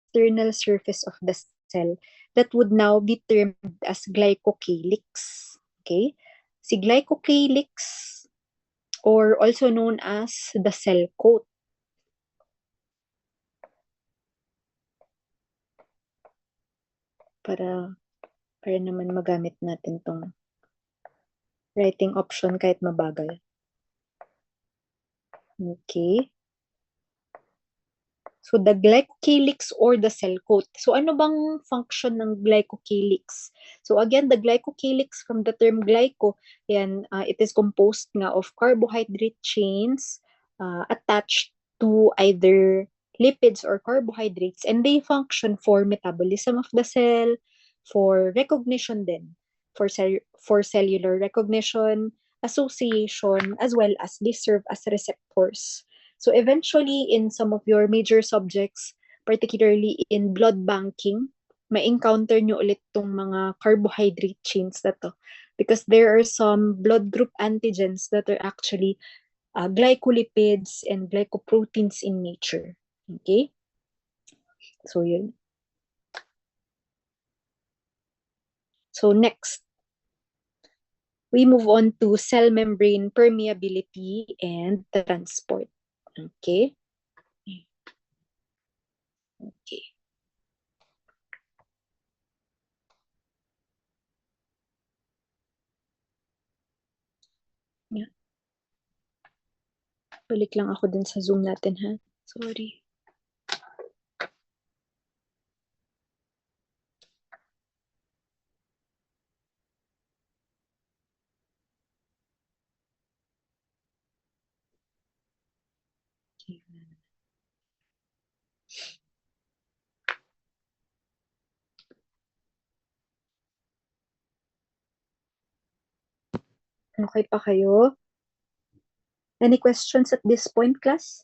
external surface of the cell that would now be termed as glycocalyx. Okay? Si glycocalyx, or also known as the cell coat. Para naman magamit natin tong writing option kahit mabagal. Okay. So, the glycocalyx or the cell coat. So, ano bang function ng glycocalyx? So, again, the glycocalyx from the term glyco, yan, it is composed nga of carbohydrate chains attached to either lipids or carbohydrates, and they function for metabolism of the cell, for recognition din, for cellular recognition, association, as well as they serve as receptors. So eventually, in some of your major subjects, particularly in blood banking, ma-encounter nyo ulit tong mga carbohydrate chains na to. Because there are some blood group antigens that are actually glycolipids and glycoproteins in nature. Okay? So yun. So next, we move on to cell membrane permeability and transport. Okay? Okay. Yeah. Balik lang ako dun sa Zoom natin, ha? Sorry. Okay. Okay pa kayo? Any questions at this point, class?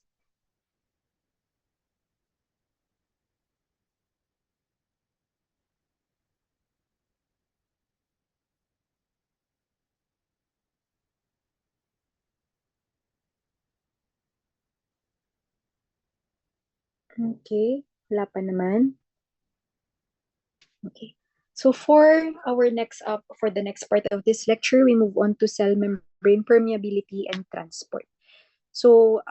Okay, wala pa naman. Okay. So for the next part of this lecture, we move on to cell membrane permeability and transport. So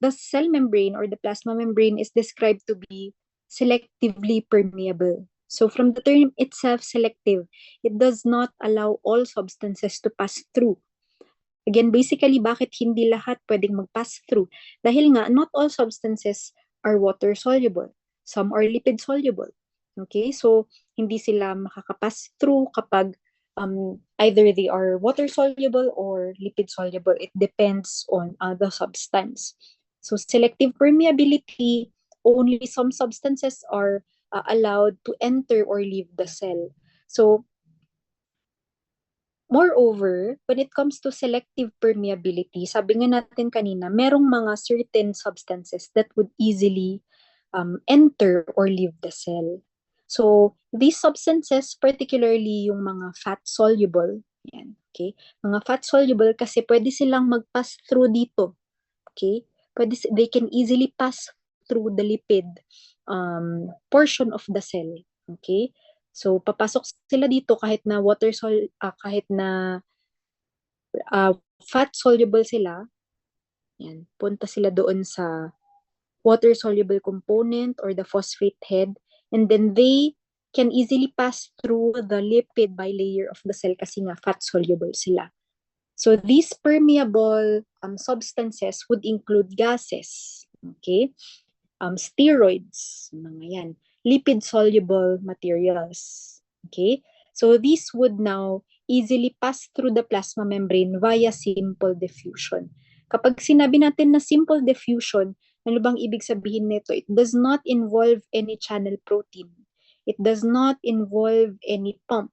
the cell membrane or the plasma membrane is described to be selectively permeable. So from the term itself, selective, it does not allow all substances to pass through. Again, basically, bakit hindi lahat pwedeng mag-pass through? Dahil nga, not all substances are water soluble. Some are lipid soluble. Okay, so hindi sila makakapass through kapag either they are water soluble or lipid soluble. It depends on the substance. So selective permeability, only some substances are allowed to enter or leave the cell. So moreover, when it comes to selective permeability, sabi nga natin kanina, merong mga certain substances that would easily enter or leave the cell. So, these substances, particularly yung mga fat-soluble, yan, okay? Mga fat-soluble kasi pwede silang mag-pass through dito, okay? They can easily pass through the lipid portion of the cell, okay? So, papasok sila dito kahit na kahit na fat soluble sila. Yan, punta sila doon sa water soluble component or the phosphate head, and then they can easily pass through the lipid bilayer of the cell kasi nga fat soluble sila. So these permeable substances would include gases, okay? Steroids, mga yan, lipid-soluble materials. Okay? So these would now easily pass through the plasma membrane via simple diffusion. Kapag sinabi natin na simple diffusion, ano bang ibig sabihin nito? It does not involve any channel protein. It does not involve any pump.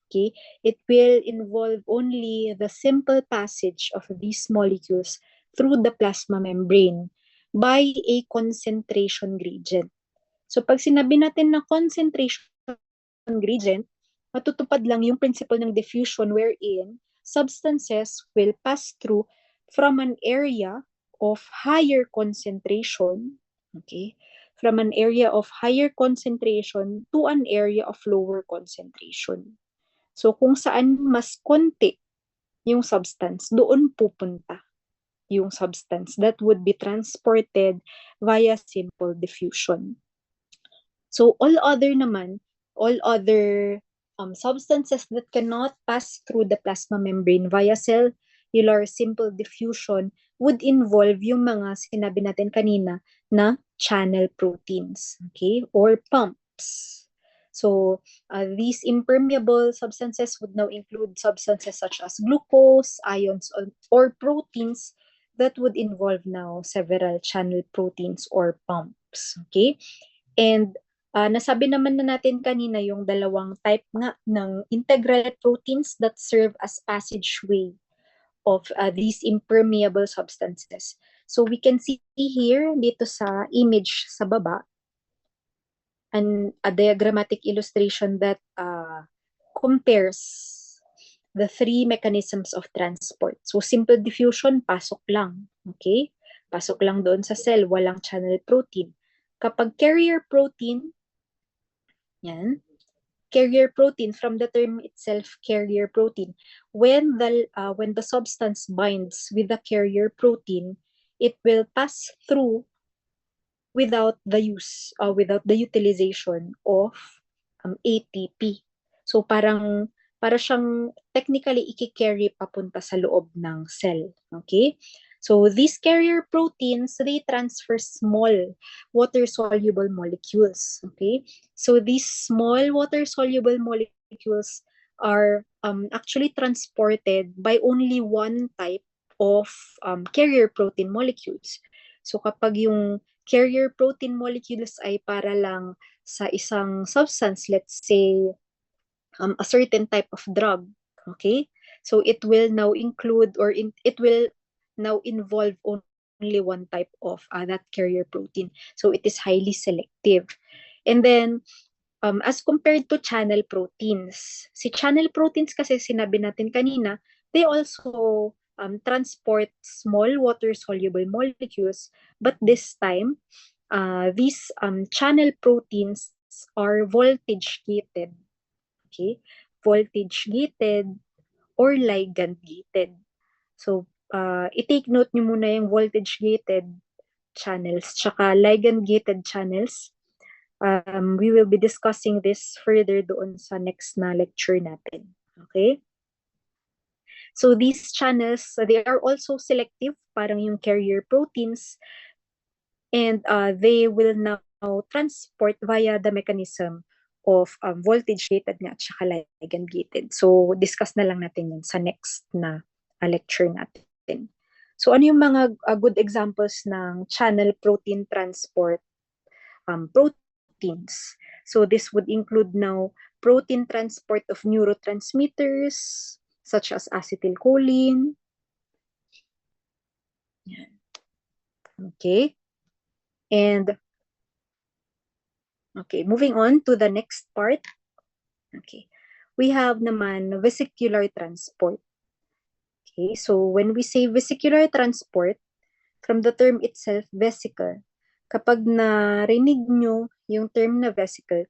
Okay? It will involve only the simple passage of these molecules through the plasma membrane by a concentration gradient. So pag sinabi natin na concentration gradient, matutupad lang yung principle ng diffusion wherein substances will pass through from an area of higher concentration, okay, from an area of higher concentration to an area of lower concentration. So kung saan mas konti yung substance, doon pupunta yung substance that would be transported via simple diffusion. So all other substances that cannot pass through the plasma membrane via cellular simple diffusion would involve yung mga sinabi natin kanina na channel proteins, okay, or pumps. So these impermeable substances would now include substances such as glucose, ions, or proteins that would involve now several channel proteins or pumps, okay? And nasabi naman na natin kanina yung dalawang type nga ng integral proteins that serve as passageway of these impermeable substances. So we can see here dito sa image sa baba a diagrammatic illustration that compares the three mechanisms of transport. So simple diffusion, pasok lang. Okay? Pasok lang doon sa cell, walang channel protein. Kapag carrier protein, yan, carrier protein, from the term itself, carrier protein, when the substance binds with the carrier protein, it will pass through without the utilization of ATP. So para siyang technically i-carry papunta sa loob ng cell. Okay? So these carrier proteins, they transfer small water-soluble molecules. Okay? So these small water-soluble molecules are actually transported by only one type of carrier protein molecules. So kapag yung carrier protein molecules ay para lang sa isang substance, let's say a certain type of drug, okay? So it will now include it will now involve only one type of that carrier protein. So it is highly selective. And then as compared to channel proteins, si channel proteins kasi sinabi natin kanina, they also transport small water-soluble molecules, but this time, these channel proteins are voltage-gated. Okay? Voltage-gated or ligand-gated. So, i-take note nyo muna yung voltage-gated channels tsaka ligand-gated channels. We will be discussing this further doon sa next na lecture natin. Okay? So these channels, they are also selective, parang yung carrier proteins, and they will now transport via the mechanism of voltage-gated nga at saka ligand-gated. So discuss na lang natin yun sa next na lecture natin. So ano yung mga good examples ng channel protein transport proteins? So this would include now protein transport of neurotransmitters such as acetylcholine. Yan. Okay. And okay, moving on to the next part. Okay. We have naman vesicular transport. Okay, so when we say vesicular transport, from the term itself, vesicle, kapag narinig nyo yung term na vesicle,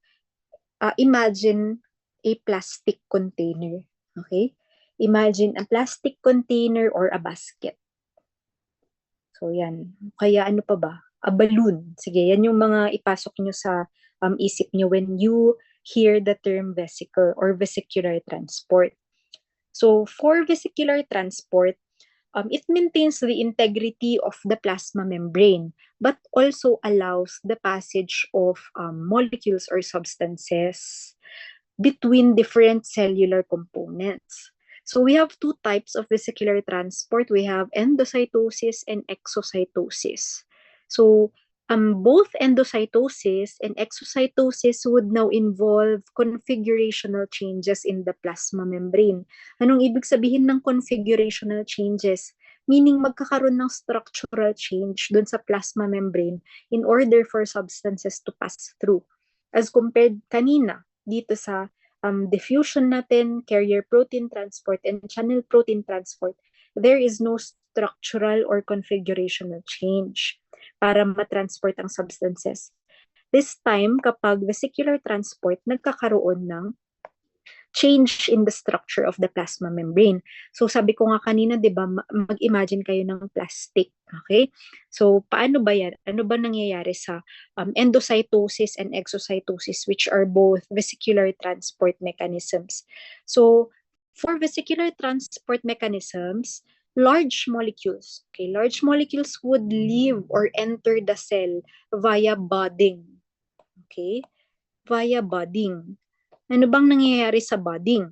imagine a plastic container. Okay? Imagine a plastic container or a basket. So yan. Kaya ano pa ba? A balloon. Sige, yan yung mga ipasok nyo sa isip nyo when you hear the term vesicle or vesicular transport. So for vesicular transport, it maintains the integrity of the plasma membrane, but also allows the passage of molecules or substances between different cellular components. So we have two types of vesicular transport. We have endocytosis and exocytosis. So both endocytosis and exocytosis would now involve configurational changes in the plasma membrane. Anong ibig sabihin ng configurational changes? Meaning magkakaroon ng structural change dun sa plasma membrane in order for substances to pass through. As compared kanina, dito sa diffusion natin, carrier protein transport, and channel protein transport, there is no structural or configurational change para matransport ang substances. This time, kapag vesicular transport, nagkakaroon ng change in the structure of the plasma membrane. So sabi ko nga kanina, 'di ba, mag-imagine kayo ng plastic, okay? So paano ba 'yan? Ano ba nangyayari sa endocytosis and exocytosis, which are both vesicular transport mechanisms? So for vesicular transport mechanisms, large molecules, okay, large molecules would leave or enter the cell via budding, okay? Via budding. Ano bang nangyayari sa budding?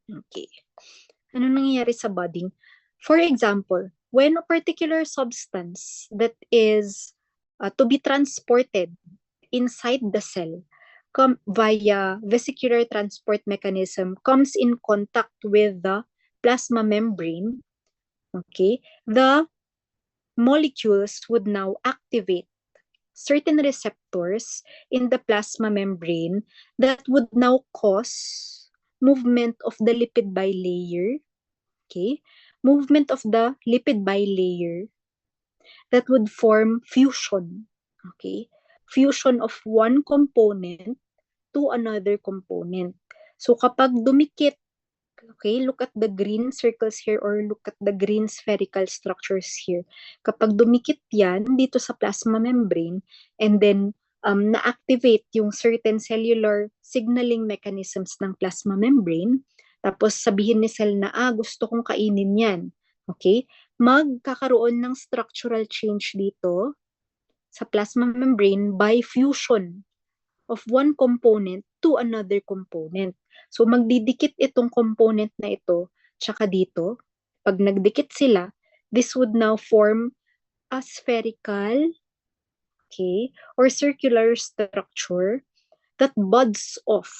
Okay. Ano nangyayari sa budding? For example, when a particular substance that is to be transported inside the cell via vesicular transport mechanism comes in contact with the plasma membrane, okay, the molecules would now activate certain receptors in the plasma membrane that would now cause movement of the lipid bilayer, okay? Movement of the lipid bilayer that would form fusion, okay? Fusion of one component to another component. So kapag dumikit, okay, look at the green circles here or look at the green spherical structures here. Kapag dumikit yan dito sa plasma membrane and then na-activate yung certain cellular signaling mechanisms ng plasma membrane, tapos sabihin ni cell na, gusto kong kainin yan. Okay? Magkakaroon ng structural change dito sa plasma membrane by fusion of one component to another component. So magdidikit itong component na ito, tsaka dito. Pag nagdikit sila, this would now form a spherical, okay, or circular structure that buds off,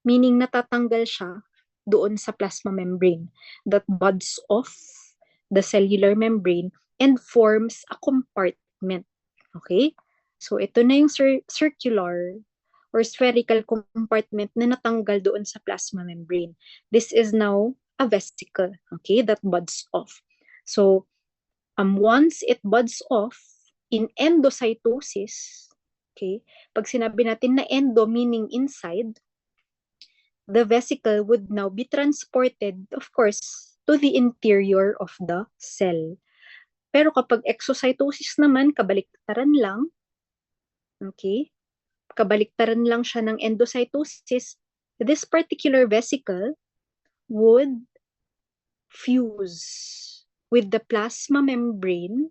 meaning natatanggal siya doon sa plasma membrane, that buds off the cellular membrane and forms a compartment. Okay? So ito na yung circular or spherical compartment na natanggal doon sa plasma membrane. This is now a vesicle, okay, that buds off. So once it buds off in endocytosis, okay, pag sinabi natin na endo meaning inside, the vesicle would now be transported, of course, to the interior of the cell. Pero kapag exocytosis naman, kabaliktaran lang, okay, kabaliktaran lang siya ng endocytosis, this particular vesicle would fuse with the plasma membrane,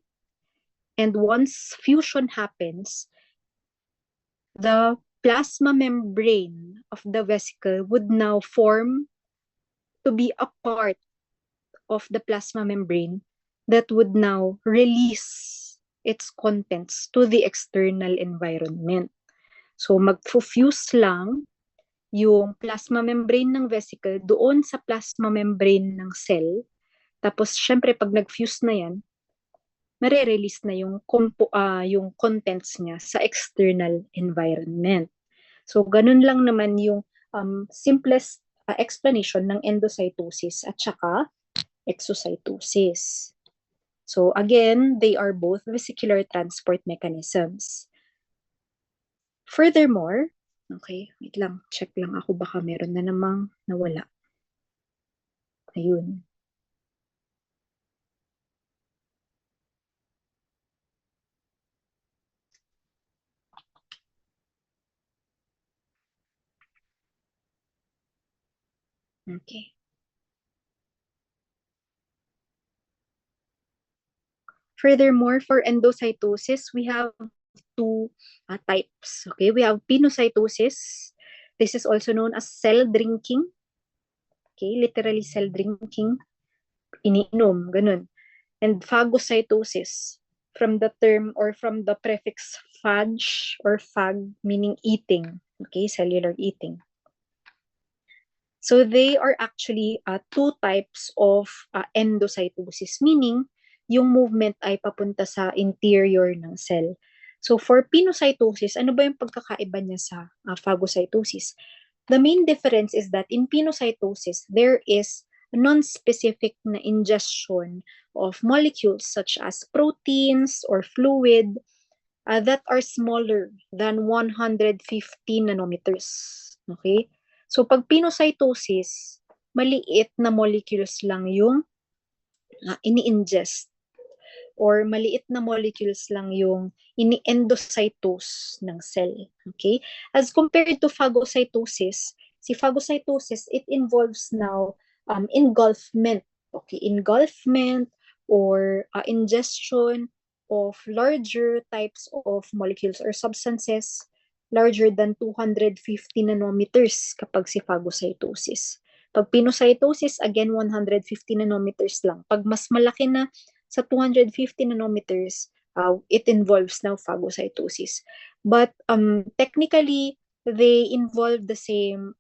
and once fusion happens, the plasma membrane of the vesicle would now form to be a part of the plasma membrane that would now release its contents to the external environment. So mag-fuse lang yung plasma membrane ng vesicle doon sa plasma membrane ng cell. Tapos syempre pag nag-fuse na yan, mare-release na yung contents niya sa external environment. So ganun lang naman yung simplest explanation ng endocytosis at saka exocytosis. So again, they are both vesicular transport mechanisms. Furthermore, okay, wait lang, check lang ako baka meron na namang nawala. Ayun. Okay. Furthermore, for endocytosis, we have two types. Okay, we have pinocytosis. This is also known as cell drinking. Okay, literally cell drinking. Iniinom, ganun. And phagocytosis, from the term or from the prefix phage or phag, meaning eating. Okay, cellular eating. So they are actually two types of endocytosis, meaning yung movement ay papunta sa interior ng cell. So for pinocytosis, ano ba yung pagkakaiba niya sa phagocytosis? The main difference is that in pinocytosis, there is a non-specific na ingestion of molecules such as proteins or fluid that are smaller than 150 nanometers. Okay? So, pag pinocytosis, maliit na molecules lang yung ini-ingest or maliit na molecules lang yung ini-endocytose ng cell. Okay? As compared to phagocytosis, si phagocytosis, it involves now engulfment. Okay? Engulfment or ingestion of larger types of molecules or substances larger than 250 nanometers kapag si phagocytosis. Pag pinocytosis, again, 150 nanometers lang. Pag mas malaki na sa 250 nanometers, it involves now phagocytosis. But technically, they involve the same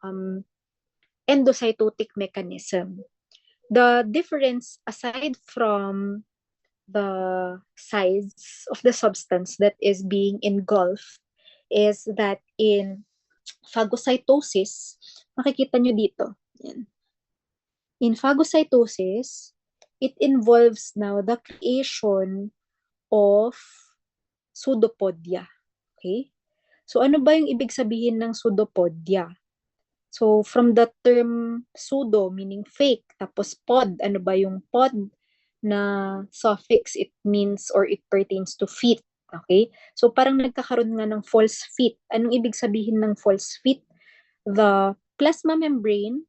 endocytotic mechanism. The difference, aside from the size of the substance that is being engulfed, is that in phagocytosis, makikita nyo dito, yan. In phagocytosis, it involves now the creation of pseudopodia. Okay? So, ano ba yung ibig sabihin ng pseudopodia? So, from the term pseudo, meaning fake, tapos pod, ano ba yung pod na suffix? It means or it pertains to feet. Okay? So, parang nagkakaroon nga ng false feet. Anong ibig sabihin ng false feet? The plasma membrane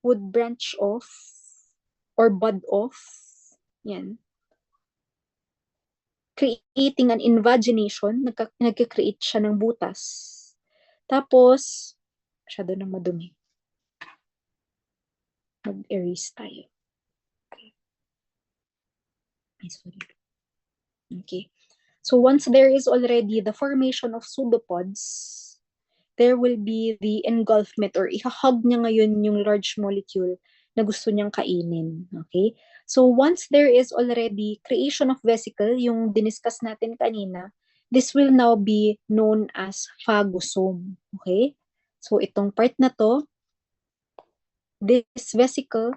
would branch off or bud off. Yan. Creating an invagination, nagka-create siya ng butas. Tapos, masyado nang madumi. Mag-erase tayo. Okay. Ay, sorry. Okay. So, once there is already the formation of pseudopods, there will be the engulfment or ihahug niya ngayon yung large molecule na gusto niyang kainin. Okay? So, once there is already creation of vesicle, yung diniscuss natin kanina, this will now be known as phagosome. Okay? So, itong part na to, this vesicle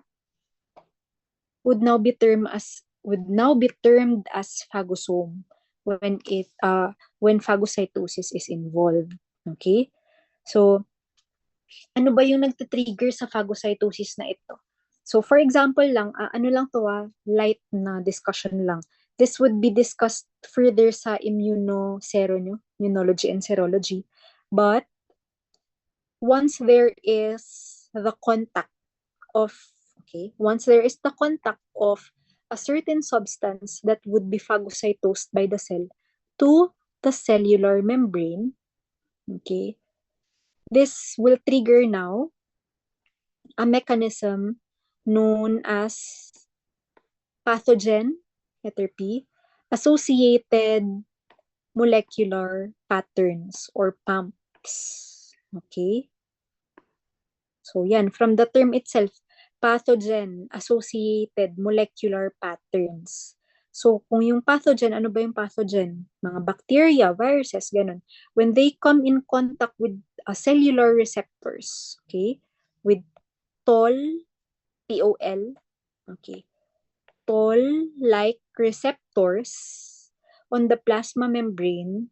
would now be termed as phagosome when phagocytosis is involved. Okay? So, ano ba yung nagtitrigger sa phagocytosis na ito? So, for example lang, ano lang to light na discussion lang. This would be discussed further sa immunology and serology. But, once there is the contact of a certain substance that would be phagocytosed by the cell to the cellular membrane, okay, this will trigger now a mechanism known as pathogen, letter P, associated molecular patterns or PAMPs. Okay? So yan, from the term itself, pathogen, associated molecular patterns. So kung yung pathogen, ano ba yung pathogen? Mga bacteria, viruses, ganun. When they come in contact with cellular receptors, okay, with toll, T-O-L, okay, toll-like receptors on the plasma membrane,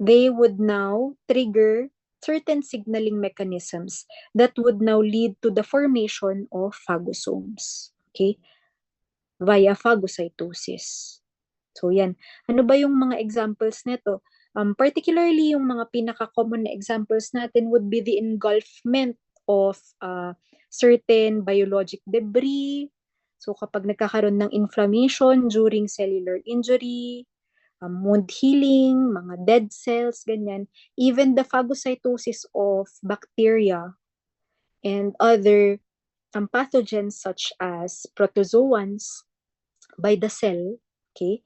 they would now trigger certain signaling mechanisms that would now lead to the formation of phagosomes, okay, via phagocytosis. So yan. Ano ba yung mga examples nito? Particularly yung mga pinaka-common na examples natin would be the engulfment of certain biologic debris. So kapag nagkakaroon ng inflammation during cellular injury, wound healing, mga dead cells, ganyan. Even the phagocytosis of bacteria and other pathogens such as protozoans by the cell, okay,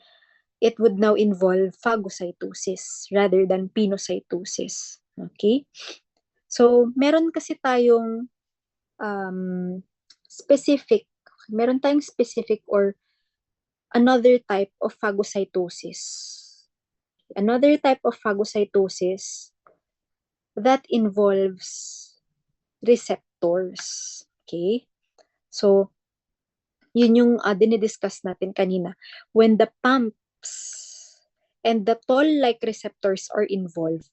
it would now involve phagocytosis rather than pinocytosis. Okay? So, meron kasi tayong specific or another type of phagocytosis. Another type of phagocytosis that involves receptors. Okay? So, yun yung dinidiscuss natin kanina. When the pumps and the toll-like receptors are involved,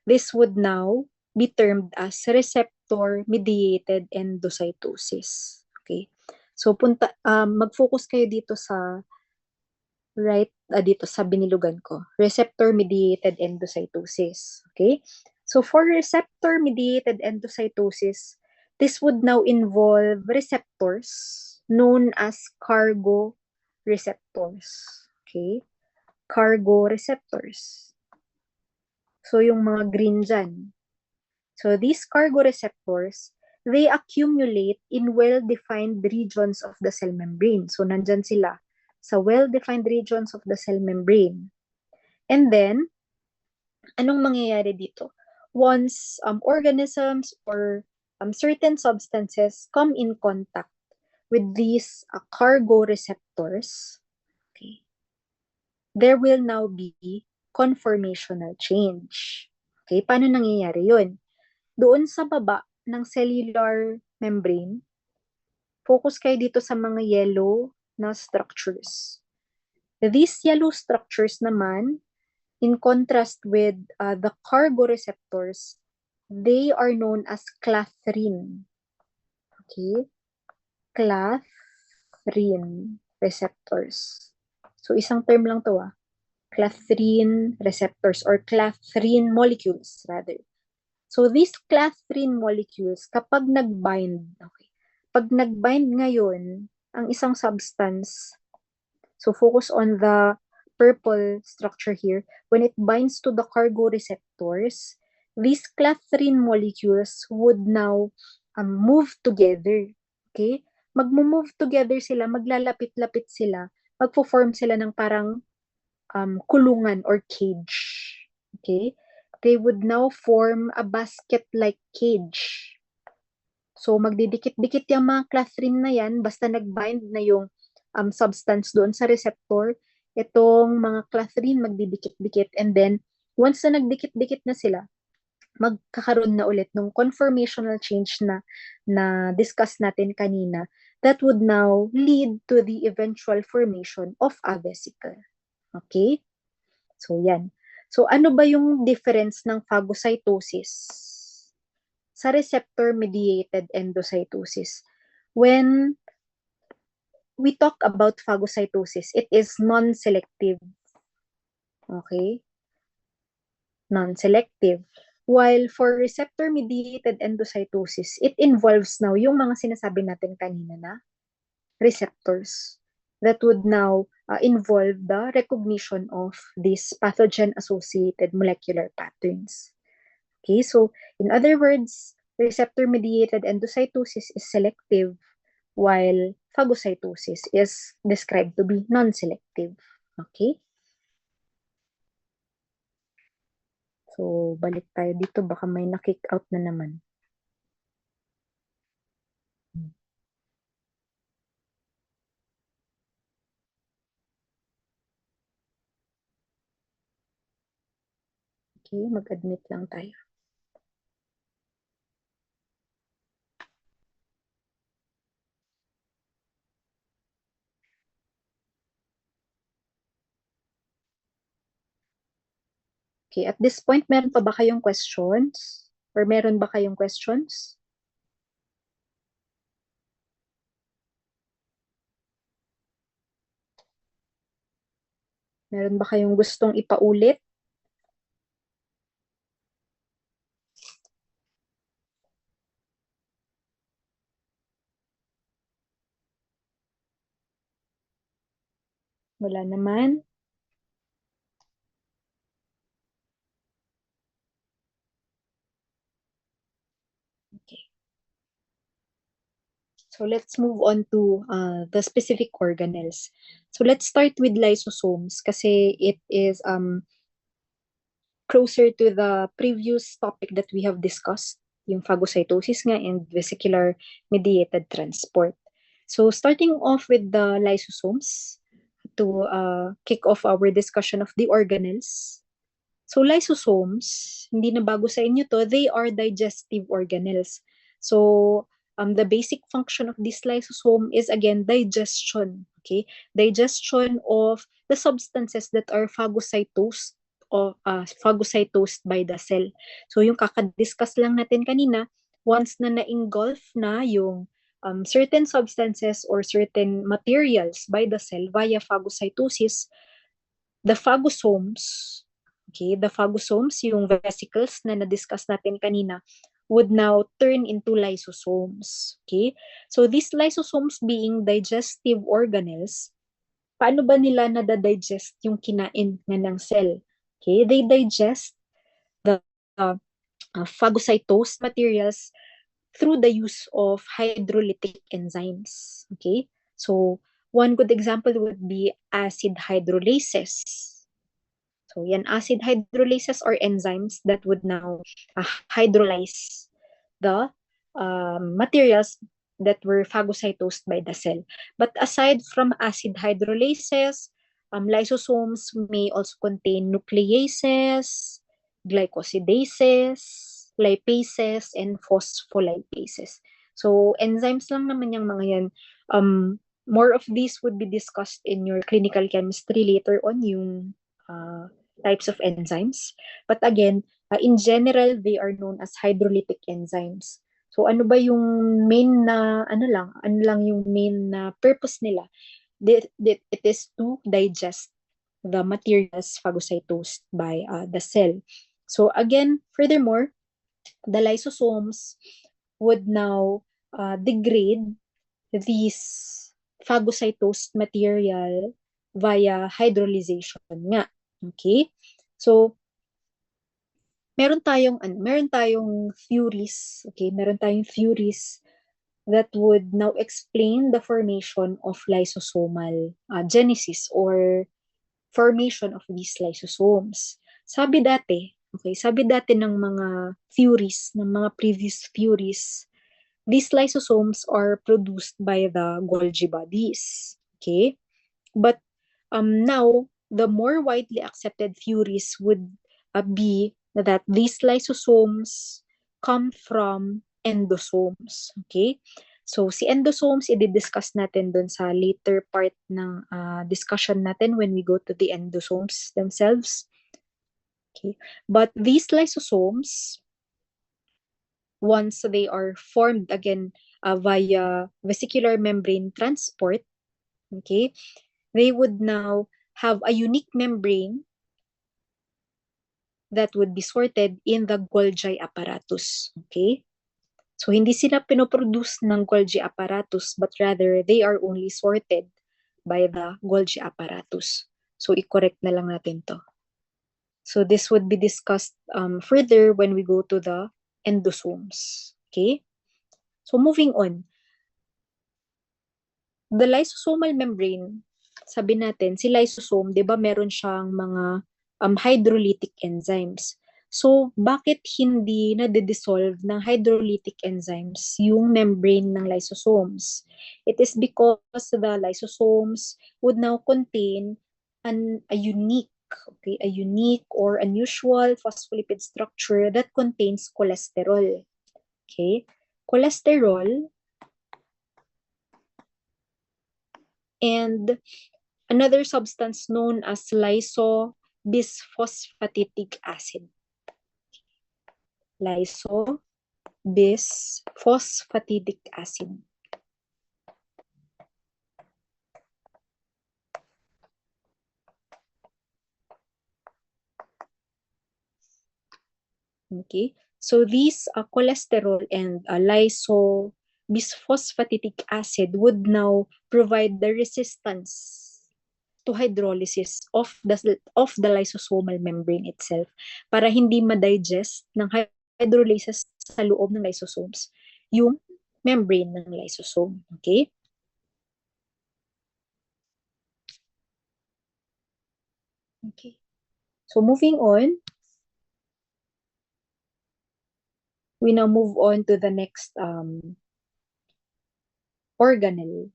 this would now be termed as receptor-mediated endocytosis. Okay? So mag-focus kayo dito sa dito sa binilugan ko, receptor-mediated endocytosis. Okay? So for receptor-mediated endocytosis, this would now involve receptors known as cargo receptors. Okay? Cargo receptors. So yung mga green dyan. So these cargo receptors, they accumulate in well-defined regions of the cell membrane. So nandyan sila sa well-defined regions of the cell membrane. And then, anong mangyayari dito? Once organisms or certain substances come in contact with these cargo receptors, okay, there will now be conformational change. Okay, paano nangyayari yun? Doon sa baba ng cellular membrane, focus kayo dito sa mga yellow na structures. These yellow structures naman, in contrast with the cargo receptors, they are known as clathrin. Okay? Clathrin receptors. So, isang term lang to clathrin receptors or clathrin molecules rather. So, these clathrin molecules, kapag nag-bind, okay, pag nag-bind ngayon, ang isang substance, so focus on the purple structure here, when it binds to the cargo receptors, these clathrin molecules would now move together. Okay? Magmo-move together sila, maglalapit-lapit sila, magpo-form sila ng parang kulungan or cage. Okay? They would now form a basket-like cage. So, magdidikit-dikit yung mga clathrin na yan, basta nag-bind na yung substance doon sa receptor, itong mga clathrin magdidikit-dikit, and then, once na nagdikit-dikit na sila, magkakaroon na ulit ng conformational change na discuss natin kanina, that would now lead to the eventual formation of a vesicle. Okay? So, yan. So, ano ba yung difference ng phagocytosis sa receptor-mediated endocytosis? When we talk about phagocytosis, it is non-selective. Okay? Non-selective. While for receptor-mediated endocytosis, it involves now yung mga sinasabi natin kanina na receptors that would now involve the recognition of these pathogen-associated molecular patterns. Okay, so in other words, receptor-mediated endocytosis is selective, while phagocytosis is described to be non-selective. Okay? So, balik tayo dito. Baka may na-kick out na naman. Okay, mag-admit lang tayo. Okay, at this point, meron pa ba kayong questions? Or meron ba kayong questions? Meron ba kayong gustong ipaulit? Wala naman. Okay. So let's move on to the specific organelles. So let's start with lysosomes kasi it is closer to the previous topic that we have discussed, yung phagocytosis nga and vesicular mediated transport. So starting off with the lysosomes to kick off our discussion of the organelles. So lysosomes, hindi na bago sa inyo to, they are digestive organelles. So the basic function of this lysosome is again digestion. Okay, digestion of the substances that are phagocytosed or phagocytosed by the cell. So yung kakadiscuss lang natin kanina, once na na-engulf na yung certain substances or certain materials by the cell via phagocytosis, the phagosomes, okay, the phagosomes, yung vesicles na na-discuss natin kanina, would now turn into lysosomes. Okay? So these lysosomes being digestive organelles, paano ba nila nadadigest yung kinain nga ng cell? Okay? They digest the phagocytosed materials through the use of hydrolytic enzymes. Okay? So one good example would be acid hydrolases. So yan, acid hydrolases or enzymes that would now hydrolyze the materials that were phagocytosed by the cell. But aside from acid hydrolases, lysosomes may also contain nucleases, glycosidases, lipases, and phospholipases. So enzymes lang naman yung mga yan. More of these would be discussed in your clinical chemistry later on, yung types of enzymes. But again, in general, they are known as hydrolytic enzymes. So ano ba yung main na, ano lang yung main na purpose nila? It is to digest the materials phagocytosed by the cell. So again, furthermore, the lysosomes would now degrade these phagocytosed material via hydrolyzation nga. Okay? So, meron tayong theories, okay? Meron tayong theories that would now explain the formation of lysosomal genesis or formation of these lysosomes. Sabi dati ng mga theories, ng mga previous theories, these lysosomes are produced by the Golgi bodies. Okay? But now, the more widely accepted theories would be that these lysosomes come from endosomes. Okay? So, si endosomes, i-discuss natin dun sa later part ng discussion natin when we go to the endosomes themselves. Okay? But these lysosomes, once they are formed again via vesicular membrane transport, okay, they would now have a unique membrane that would be sorted in the Golgi apparatus. Okay? So, hindi sila pinoproduce ng Golgi apparatus, but rather, they are only sorted by the Golgi apparatus. So, i-correct na lang natin to. So, this would be discussed further when we go to the endosomes. Okay? So, moving on. The lysosomal membrane, sabi natin, si lysosome, di ba meron siyang mga hydrolytic enzymes. So, bakit hindi na-dissolve ng hydrolytic enzymes yung membrane ng lysosomes? It is because the lysosomes would now contain a unique or unusual phospholipid structure that contains cholesterol. Okay? Cholesterol and another substance known as lysobisphosphatidic acid. Lysobisphosphatidic acid. Okay, so these cholesterol and lysobisphosphatidic acid would now provide the resistance to hydrolysis of the lysosomal membrane itself para hindi ma-digest ng hydrolysis sa loob ng lysosomes yung membrane ng lysosome. Okay? Okay. So moving on, we now move on to the next organelle,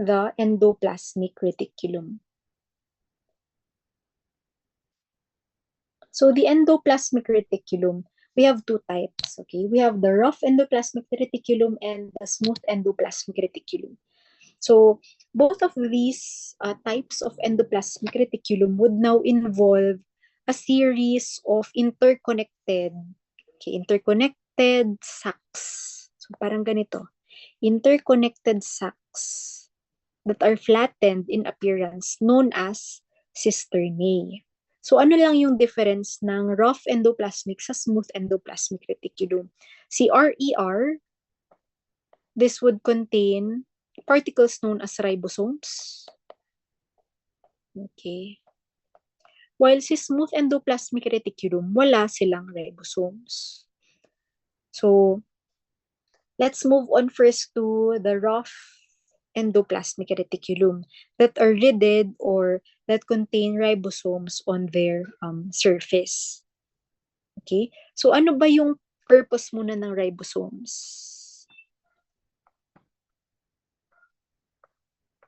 the endoplasmic reticulum. So the endoplasmic reticulum we have two types, okay? We have the rough endoplasmic reticulum and the smooth endoplasmic reticulum. So both of these types of endoplasmic reticulum would now involve a series of interconnected sacs. So parang ganito, interconnected sacs that are flattened in appearance known as cisternae. So ano lang yung difference ng rough endoplasmic sa smooth endoplasmic reticulum? Si RER, this would contain particles known as ribosomes. Okay. While si smooth endoplasmic reticulum, wala silang ribosomes. So, let's move on first to the rough endoplasmic reticulum that are ridded or that contain ribosomes on their surface. Okay? So, ano ba yung purpose muna ng ribosomes?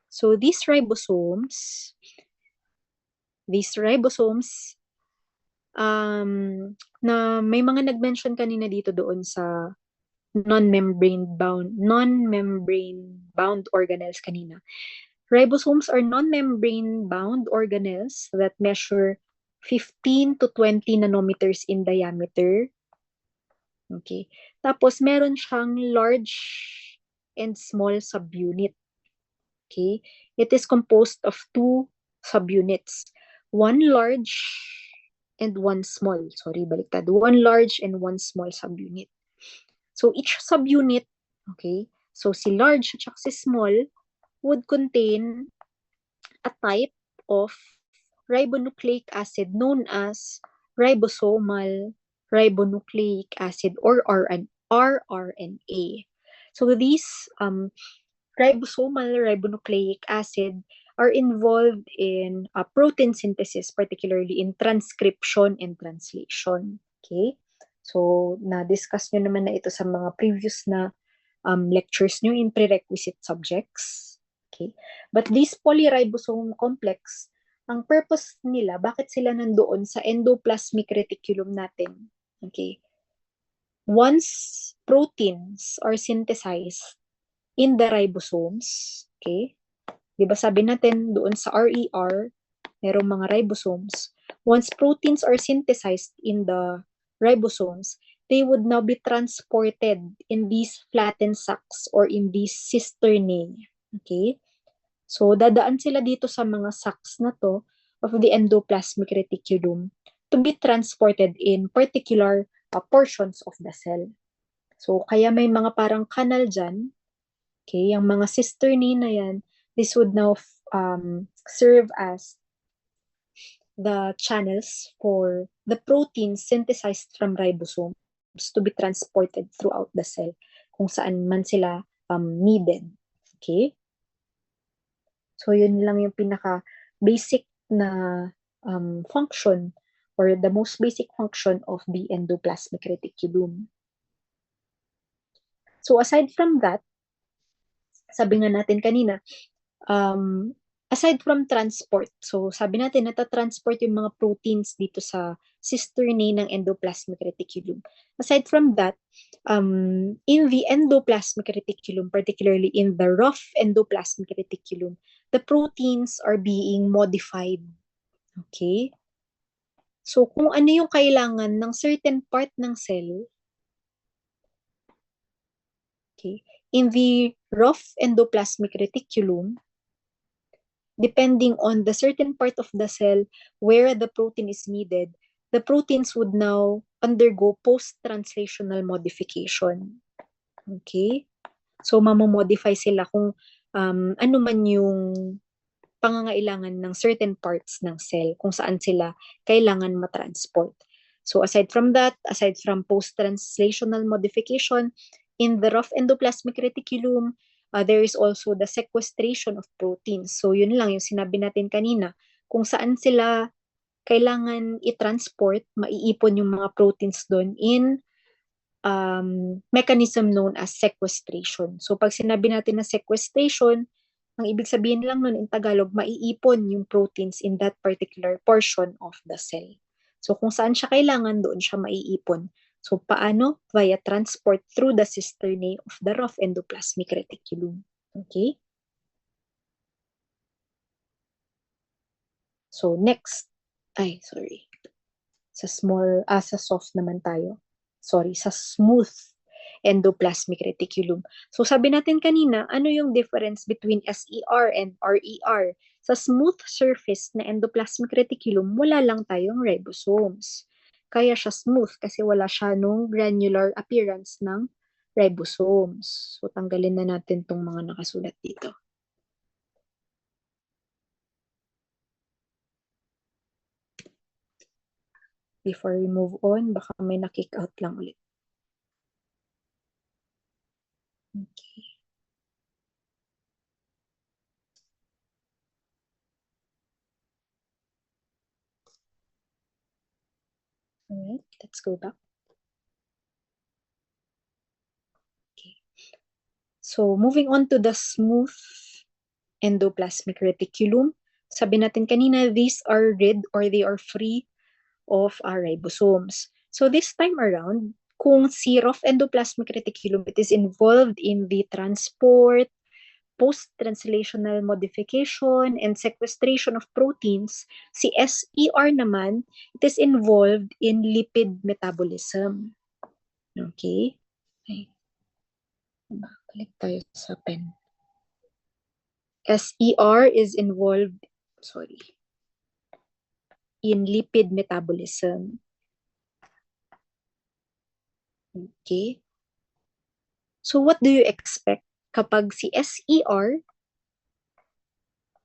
So, these ribosomes, na may mga nag-mention kanina dito doon sa non-membrane bound organelles kanina. Ribosomes are non-membrane bound organelles that measure 15 to 20 nanometers in diameter. Okay. Tapos meron siyang large and small subunit. Okay. It is composed of two subunits. One large and one small. Sorry, baliktad. One large and one small subunit. So each subunit, okay, so si large at si small would contain a type of ribonucleic acid known as ribosomal ribonucleic acid or rRNA. So these ribosomal ribonucleic acid are involved in protein synthesis, particularly in transcription and translation. Okay? So, na-discuss nyo naman na ito sa mga previous na lectures nyo in prerequisite subjects. Okay? But this polyribosome complex, ang purpose nila, bakit sila nandoon sa endoplasmic reticulum natin? Okay? Once proteins are synthesized in the ribosomes, okay? Di ba sabi natin doon sa RER, merong mga ribosomes. Once proteins are synthesized in the ribosomes, they would now be transported in these flattened sacs or in these cisternae. Okay? So, dadaan sila dito sa mga sacs na to of the endoplasmic reticulum to be transported in particular portions of the cell. So, kaya may mga parang canal dyan. Okay? Yung mga cisternae na yan, this would now serve as the channels for the proteins synthesized from ribosomes to be transported throughout the cell kung saan man sila needed. Okay? So, yun lang yung pinaka-basic na function or the most basic function of the endoplasmic reticulum. So, aside from that, sabi nga natin kanina, aside from transport, so sabi natin nata-transport yung mga proteins dito sa cisternae ng endoplasmic reticulum. Aside from that, in the endoplasmic reticulum, particularly in the rough endoplasmic reticulum, the proteins are being modified. Okay? So kung ano yung kailangan ng certain part ng cell, okay, in the rough endoplasmic reticulum, depending on the certain part of the cell where the protein is needed, the proteins would now undergo post-translational modification. Okay? So, mamomodify sila kung ano man yung pangangailangan ng certain parts ng cell, kung saan sila kailangan matransport. So, aside from that, aside from post-translational modification, in the rough endoplasmic reticulum, there is also the sequestration of proteins. So, yun lang yung sinabi natin kanina. Kung saan sila kailangan i-transport, maiipon yung mga proteins doon in mechanism known as sequestration. So, pag sinabi natin na sequestration, ang ibig sabihin lang nun in Tagalog, maiipon yung proteins in that particular portion of the cell. So, kung saan siya kailangan, doon siya maiipon. So, paano? Via transport through the cisternae of the rough endoplasmic reticulum. Okay? So, next. Sorry. Sa soft naman tayo. Sorry, sa smooth endoplasmic reticulum. So sabi natin kanina, ano yung difference between SER and RER? Sa smooth surface na endoplasmic reticulum, wala lang tayong ribosomes. Kaya siya smooth kasi wala siya nung granular appearance ng ribosomes. So tanggalin na natin tong mga nakasulat dito. Before we move on, baka may na-kick out lang ulit. Okay. Alright, let's go back. Okay. So, moving on to the smooth endoplasmic reticulum. Sabi natin kanina, these are rid or they are free of ribosomes. So, this time around, kung si rough endoplasmic reticulum, it is involved in the transport, post-translational modification, and sequestration of proteins. Si SER naman, it is involved in lipid metabolism. Okay? Ay, balik tayo sa pen. SER is involved, in lipid metabolism. Okay? So what do you expect kapag si SER,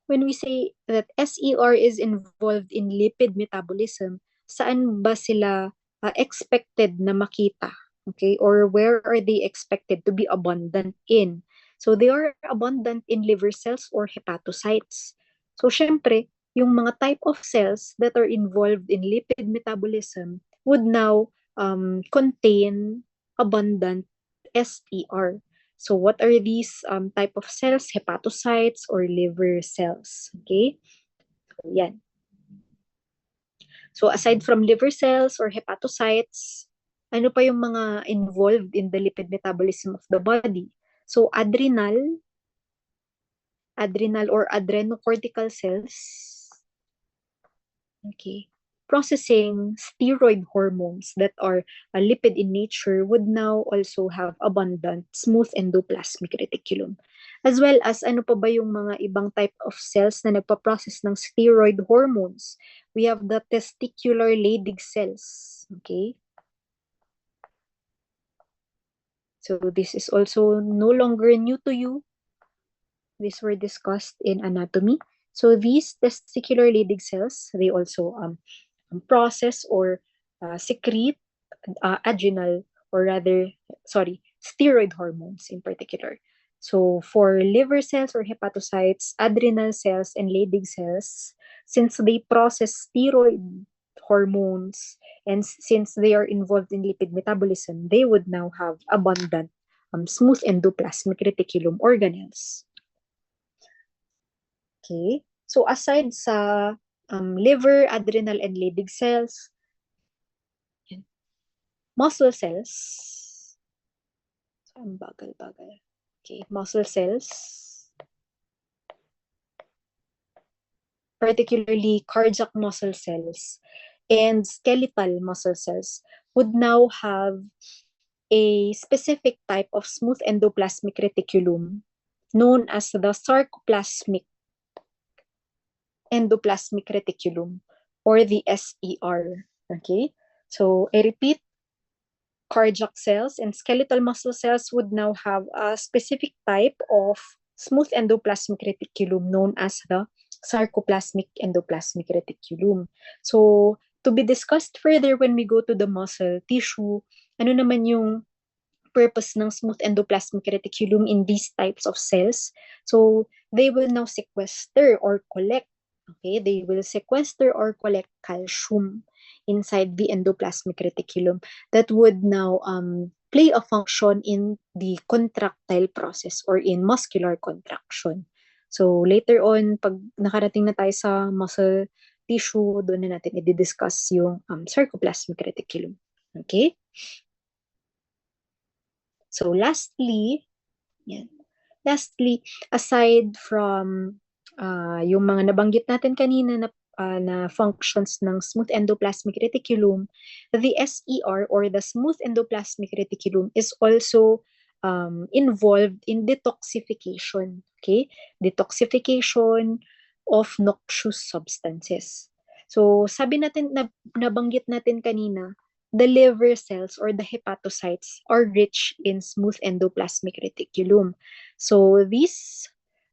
when we say that SER is involved in lipid metabolism, saan ba sila expected na makita? Okay? Or where are they expected to be abundant in? So they are abundant in liver cells or hepatocytes. So syempre, yung mga type of cells that are involved in lipid metabolism would now contain abundant SER. So what are these type of cells? Hepatocytes or liver cells. Okay? So, yan. So aside from liver cells or hepatocytes, ano pa yung mga involved in the lipid metabolism of the body? So adrenal or adrenocortical cells. Okay. Processing steroid hormones that are lipid in nature would now also have abundant smooth endoplasmic reticulum. As well as ano pa ba yung mga ibang type of cells na nagpa-process ng steroid hormones? We have the testicular Leydig cells. Okay? So this is also no longer new to you. These were discussed in anatomy. So these testicular Leydig cells, they also process or secrete adrenal or rather, steroid hormones in particular. So for liver cells or hepatocytes, adrenal cells, and Leydig cells, since they process steroid hormones and since they are involved in lipid metabolism, they would now have abundant smooth endoplasmic reticulum organelles. Okay, so aside sa liver, adrenal, and Leydig cells, muscle cells. So, ang bagal-bagal. Okay, muscle cells, particularly cardiac muscle cells and skeletal muscle cells, would now have a specific type of smooth endoplasmic reticulum known as the sarcoplasmic endoplasmic reticulum or the SER. Okay, so I repeat, cardiac cells and skeletal muscle cells would now have a specific type of smooth endoplasmic reticulum known as the sarcoplasmic endoplasmic reticulum. So, to be discussed further when we go to the muscle tissue, ano naman yung purpose ng smooth endoplasmic reticulum in these types of cells? So, they will now sequester or collect, okay? They will sequester or collect calcium inside the endoplasmic reticulum that would now play a function in the contractile process or in muscular contraction. So later on, pag nakarating na tayo sa muscle tissue, doon na natin i-discuss yung sarcoplasmic reticulum. Okay? So lastly, yan. Lastly, aside from yung mga nabanggit natin kanina na functions ng smooth endoplasmic reticulum, the SER or the smooth endoplasmic reticulum is also involved in detoxification. Okay? Detoxification of noxious substances. So, sabi natin, nabanggit natin kanina, the liver cells or the hepatocytes are rich in smooth endoplasmic reticulum. So these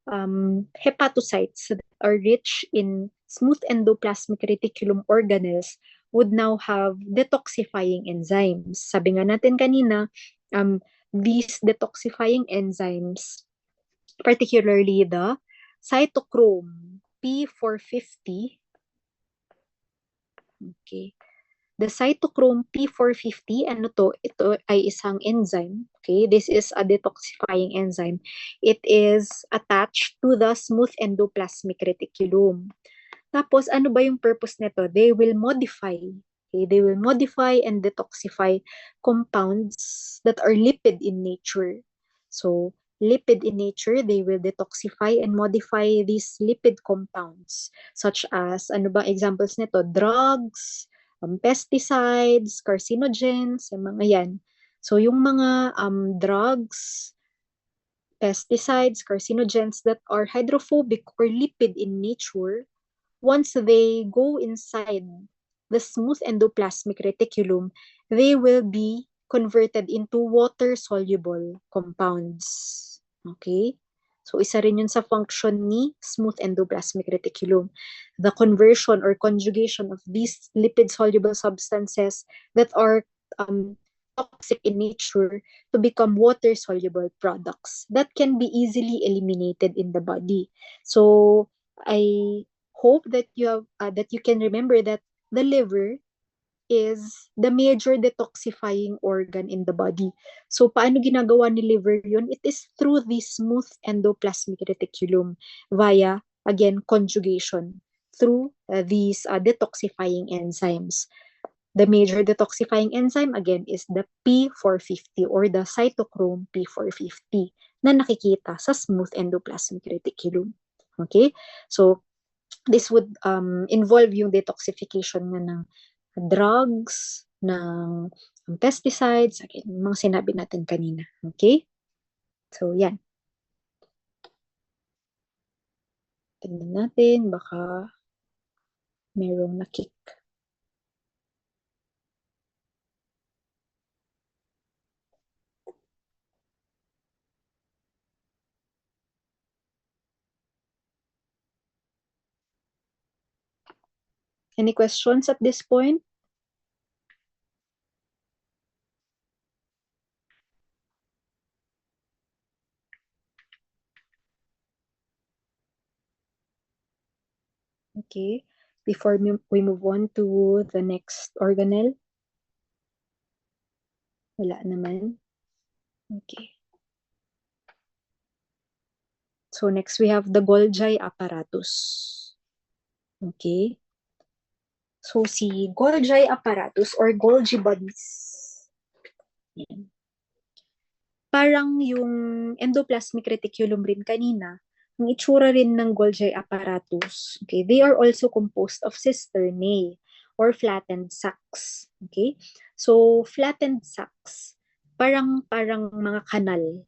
hepatocytes that are rich in smooth endoplasmic reticulum organelles would now have detoxifying enzymes. Sabi nga natin kanina, these detoxifying enzymes, particularly the cytochrome P450, okay, the cytochrome P450, ano to? Ito ay isang enzyme. Okay, this is a detoxifying enzyme. It is attached to the smooth endoplasmic reticulum. Tapos, ano ba yung purpose nito? They will modify. Okay, they will modify and detoxify compounds that are lipid in nature. So, lipid in nature, they will detoxify and modify these lipid compounds, such as, ano ba examples nito? Drugs, pesticides, carcinogens, yung mga yan. So, yung mga drugs, pesticides, carcinogens that are hydrophobic or lipid in nature, once they go inside the smooth endoplasmic reticulum, they will be converted into water-soluble compounds. Okay? So, isa rin yun sa function ni smooth endoplasmic reticulum. The conversion or conjugation of these lipid-soluble substances that are toxic in nature to become water-soluble products that can be easily eliminated in the body. So, I hope that you can remember that the liver is the major detoxifying organ in the body. So paano ginagawa ni liver yun? It is through the smooth endoplasmic reticulum via, again, conjugation through these detoxifying enzymes. The major detoxifying enzyme, again, is the P450 or the cytochrome P450 na nakikita sa smooth endoplasmic reticulum. Okay? So, this would involve yung detoxification nga ng drugs, ng pesticides, again, mga sinabi natin kanina. Okay? So, yan. Tingnan natin, baka merong na-kick. Any questions at this point? Okay. Before we move on to the next organelle. Wala naman. Okay. So next we have the Golgi apparatus. Okay. So si Golgi apparatus or Golgi bodies. Yan. Parang yung endoplasmic reticulum rin kanina, ang itsura rin ng Golgi apparatus. Okay, they are also composed of cisternae or flattened sacs. Okay? So flattened sacs, parang mga kanal.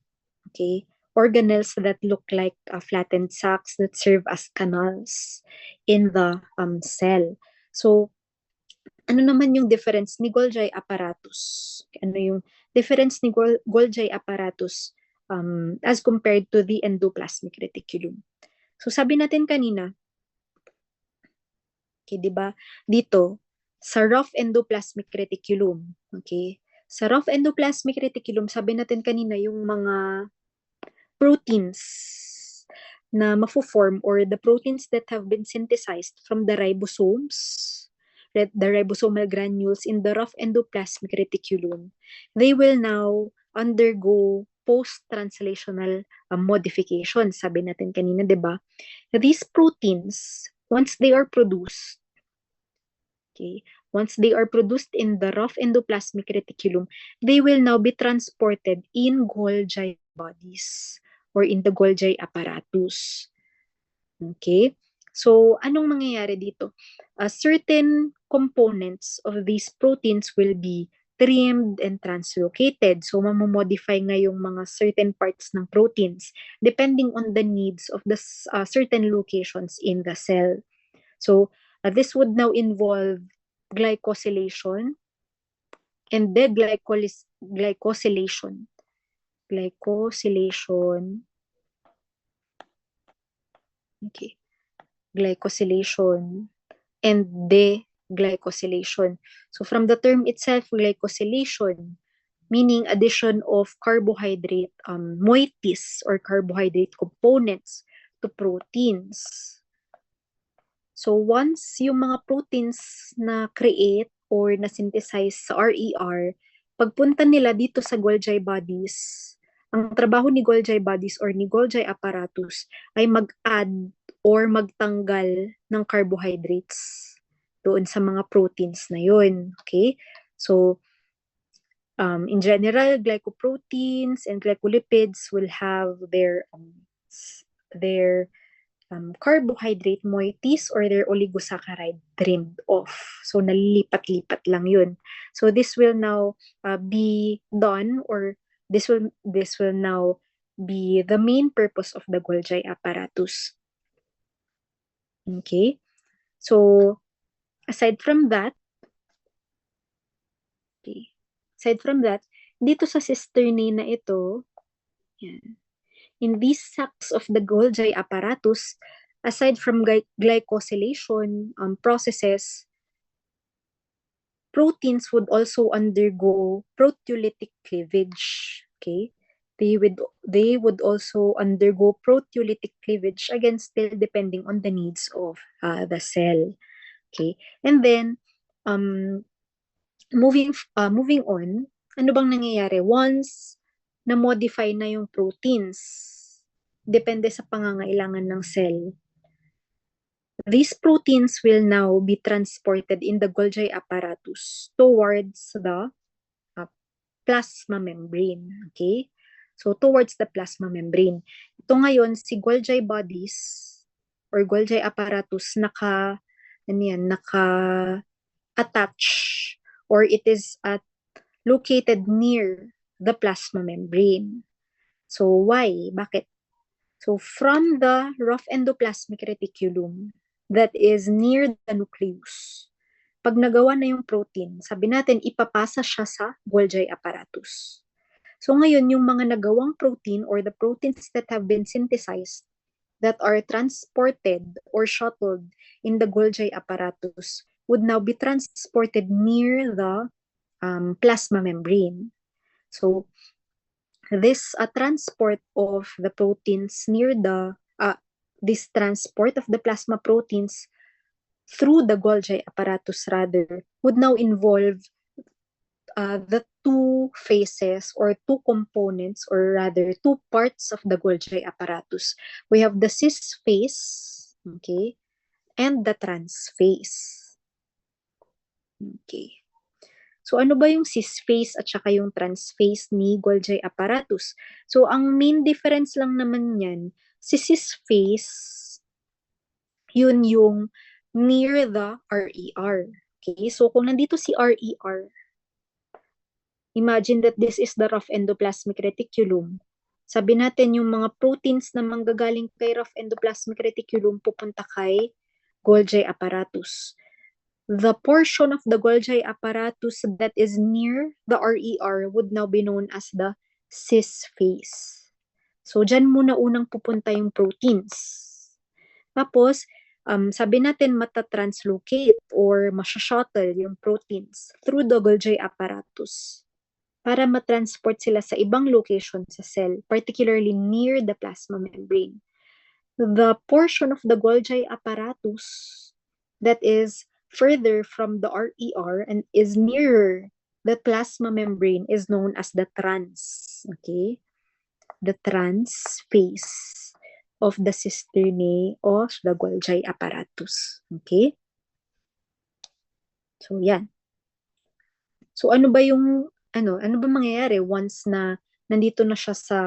Okay? Organelles that look like flattened sacs that serve as canals in the cell. So ano naman yung difference ni Golgi apparatus? Ano yung difference ni Golgi apparatus as compared to the endoplasmic reticulum? So sabi natin kanina, okay, 'di ba? Dito sa rough endoplasmic reticulum, okay? Sa rough endoplasmic reticulum, sabi natin kanina yung mga proteins na mafo-form or the proteins that have been synthesized from the ribosomes, the ribosomal granules in the rough endoplasmic reticulum, they will now undergo post-translational modification. Sabi natin kanina, di ba? These proteins, once they are produced, okay, once they are produced in the rough endoplasmic reticulum, they will now be transported in Golgi bodies or in the Golgi apparatus. Okay? So, anong mangyayari dito? Certain components of these proteins will be trimmed and translocated. So, mamomodify nga yung mga certain parts ng proteins depending on the needs of the certain locations in the cell. So, this would now involve glycosylation and glycosylation. Okay. Glycosylation and deglycosylation. So from the term itself, glycosylation, meaning addition of carbohydrate moieties or carbohydrate components to proteins. So once yung mga proteins na create or na synthesize sa RER, pagpunta nila dito sa Golgi bodies, ang trabaho ni Golgi bodies or ni Golgi apparatus ay mag-add or magtanggal ng carbohydrates doon sa mga proteins na yun. Okay? So, in general, glycoproteins and glycolipids will have their carbohydrate moieties or their oligosaccharide trimmed off. So, nalilipat-lipat lang yun. So, this will now be done or this will now be the main purpose of the Golgi apparatus. Okay? So, aside from that, dito sa cisternae na ito, yan, in these sacs of the Golgi apparatus, aside from glycosylation processes, proteins would also undergo proteolytic cleavage. Okay, they would also undergo proteolytic cleavage, again still depending on the needs of the cell. Okay, and then moving on, ano bang nangyayari once na-modify na yung proteins, depende sa pangangailangan ng cell. These proteins will now be transported in the Golgi apparatus towards the plasma membrane. Okay? So, towards the plasma membrane. Ito ngayon, si Golgi bodies or Golgi apparatus naka-attach or it is located near the plasma membrane. So, why? Bakit? So, from the rough endoplasmic reticulum that is near the nucleus, pag nagawa na yung protein, sabi natin, ipapasa siya sa Golgi apparatus. So, ngayon, yung mga nagawang protein or the proteins that have been synthesized that are transported or shuttled in the Golgi apparatus would now be transported near the plasma membrane. So, this transport of the proteins this transport of the plasma proteins through the Golgi apparatus would now involve the two phases or two components or rather two parts of the Golgi apparatus. We have the cis phase, okay, and the trans phase. Okay. So, ano ba yung cis phase at saka yung trans phase ni Golgi apparatus? So, ang main difference lang naman yan, si cis phase, yun yung near the RER. Okay? So, kung nandito si RER, imagine that this is the rough endoplasmic reticulum. Sabi natin, yung mga proteins na manggagaling kay rough endoplasmic reticulum pupunta kay Golgi apparatus. The portion of the Golgi apparatus that is near the RER would now be known as the cis phase. So, dyan muna unang pupunta yung proteins. Tapos, sabi natin mata-translocate or masya-shuttle yung proteins through the Golgi apparatus para matransport sila sa ibang location sa cell, particularly near the plasma membrane. The portion of the Golgi apparatus that is further from the RER and is nearer the plasma membrane is known as the trans. Okay? The trans phase of the cisternae of the Golgi apparatus. Okay? So, yan. So, ano ba mangyayari once na nandito na siya sa,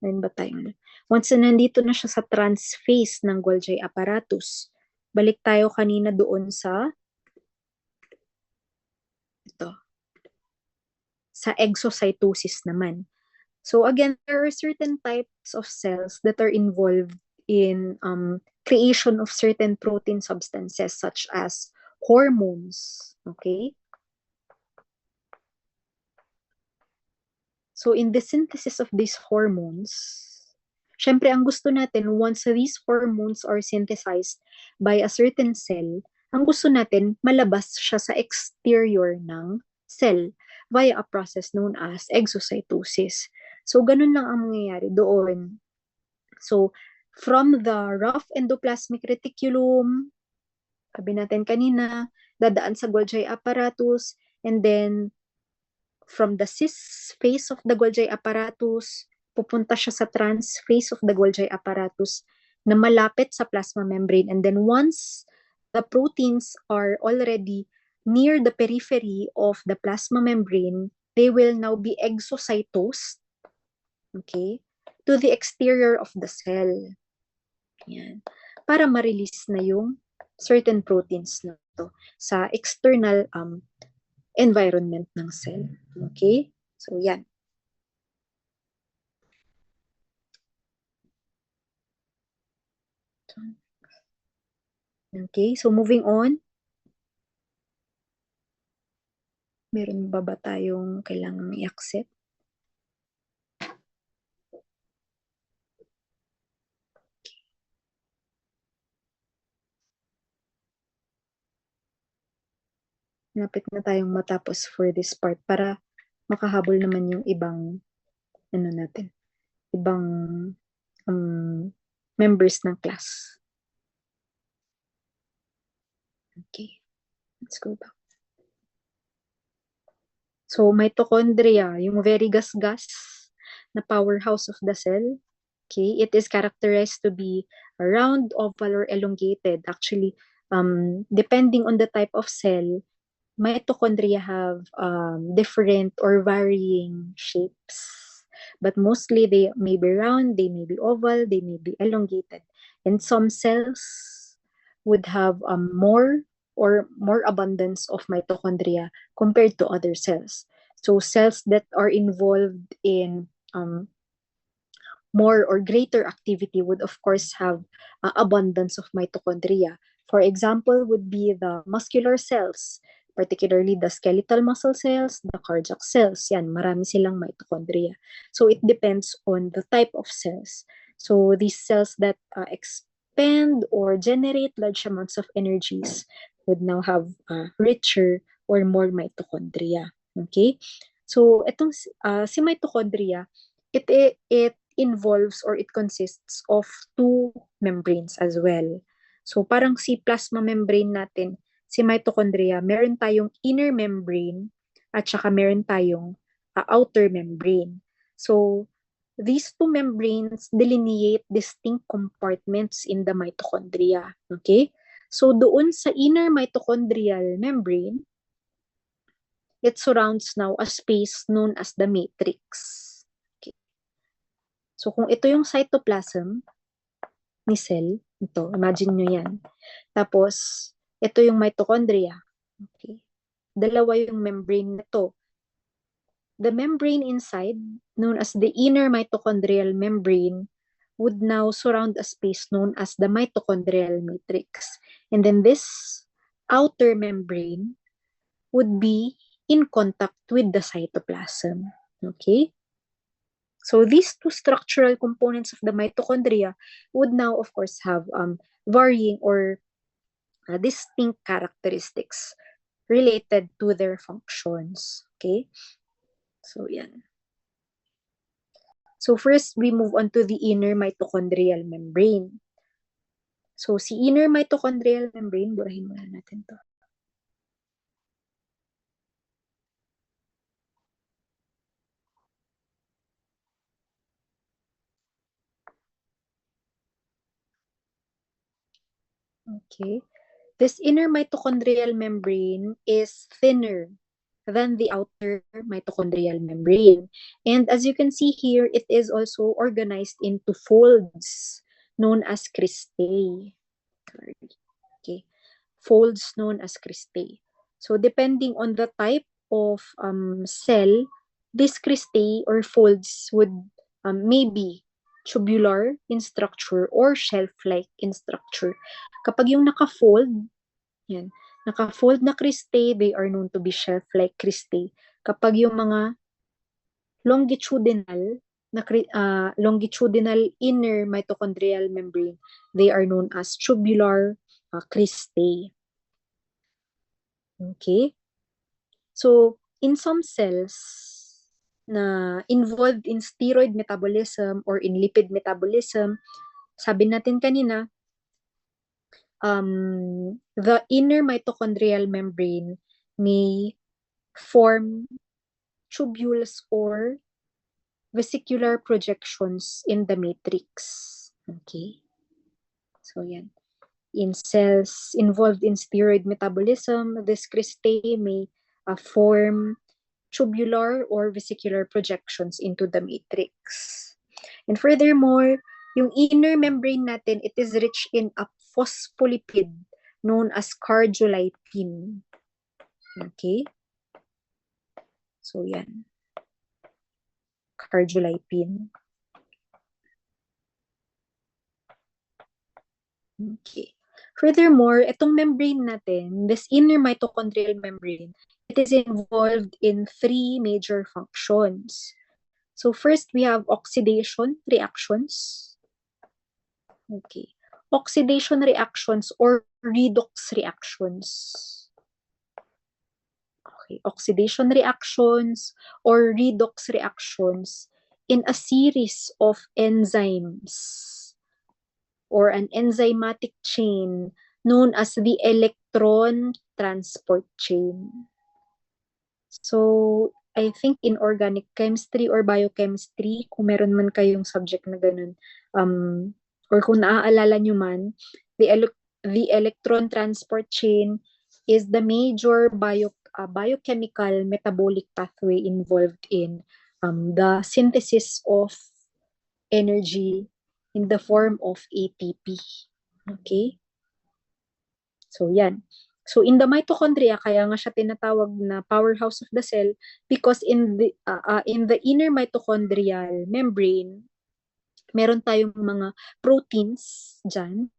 ano ba tayo? Once na nandito na siya sa transphase ng Golgi apparatus, balik tayo kanina doon sa, ito, sa exocytosis naman. So again, there are certain types of cells that are involved in creation of certain protein substances such as hormones. Okay? So in the synthesis of these hormones, syempre ang gusto natin, once these hormones are synthesized by a certain cell, ang gusto natin, malabas siya sa exterior ng cell via a process known as exocytosis. So ganun lang ang mangyayari doon. So from the rough endoplasmic reticulum, sabi natin kanina, dadaan sa Golgi apparatus, and then from the cis phase of the Golgi apparatus, pupunta siya sa trans phase of the Golgi apparatus na malapit sa plasma membrane. And then once the proteins are already near the periphery of the plasma membrane, they will now be exocytosed, okay, to the exterior of the cell. Yan. Para ma-release na yung certain proteins na to sa external environment ng cell. Okay? So, yan. Okay, so moving on. Meron ba tayong kailangang i-accept? Napit na tayong matapos for this part para makahabol naman yung ibang ano natin, ibang members ng class. Okay, let's go back. So, mitochondria, yung very gas-gas na powerhouse of the cell. Okay, it is characterized to be round, oval, or elongated. Actually, depending on the type of cell, mitochondria have different or varying shapes. But mostly they may be round, they may be oval, they may be elongated. And some cells would have more abundance of mitochondria compared to other cells. So cells that are involved in more or greater activity would of course have abundance of mitochondria. For example, would be the muscular cells, particularly the skeletal muscle cells, the cardiac cells. Yan, marami silang mitochondria. So it depends on the type of cells. So these cells that expand or generate large amounts of energies would now have richer or more mitochondria. Okay? So itong si mitochondria, it involves or it consists of two membranes as well. So parang si plasma membrane natin, si mitochondria, meron tayong inner membrane at saka meron tayong outer membrane. So these two membranes delineate distinct compartments in the mitochondria. Okay? So doon sa inner mitochondrial membrane, it surrounds now a space known as the matrix. So, kung ito yung cytoplasm ni cell, ito, imagine nyo yan. Tapos, ito yung mitochondria. Okay. Dalawa yung membrane nito. The membrane inside, known as the inner mitochondrial membrane, would now surround a space known as the mitochondrial matrix. And then this outer membrane would be in contact with the cytoplasm. Okay? So these two structural components of the mitochondria would now, of course, have varying or distinct characteristics related to their functions. Okay? So, yan. So first, we move on to the inner mitochondrial membrane. So si inner mitochondrial membrane, burahin muna natin to. Okay. This inner mitochondrial membrane is thinner than the outer mitochondrial membrane. And as you can see here, it is also organized into folds known as cristae. Okay, folds known as cristae. So depending on the type of cell, this cristae or folds would maybe tubular in structure or shelf-like in structure. Kapag yung naka-fold, yan, naka-fold na cristae, they are known to be shelf-like cristae. Kapag yung mga longitudinal longitudinal inner mitochondrial membrane, they are known as tubular cristae. Okay? So, in some cells na involved in steroid metabolism or in lipid metabolism, sabi natin kanina, the inner mitochondrial membrane may form tubules or vesicular projections in the matrix. Okay? So, yan. In cells involved in steroid metabolism, this cristae may form tubular or vesicular projections into the matrix. And furthermore, yung inner membrane natin, it is rich in a phospholipid known as cardiolipin. Okay? So, yan. Cardiolipin. Okay. Furthermore, itong membrane natin, this inner mitochondrial membrane, it is involved in 3 major functions. So first, we have oxidation reactions. Okay. Oxidation reactions or redox reactions. Okay. Oxidation reactions or redox reactions in a series of enzymes or an enzymatic chain known as the electron transport chain. So, I think in organic chemistry or biochemistry, kung meron man kayong subject na ganun, or kung naaalala nyo man, the electron transport chain is the major biochemical metabolic pathway involved in the synthesis of energy in the form of ATP. Okay? So, yan. So, in the mitochondria, kaya nga siya tinatawag na powerhouse of the cell because in the inner mitochondrial membrane, meron tayong mga proteins dyan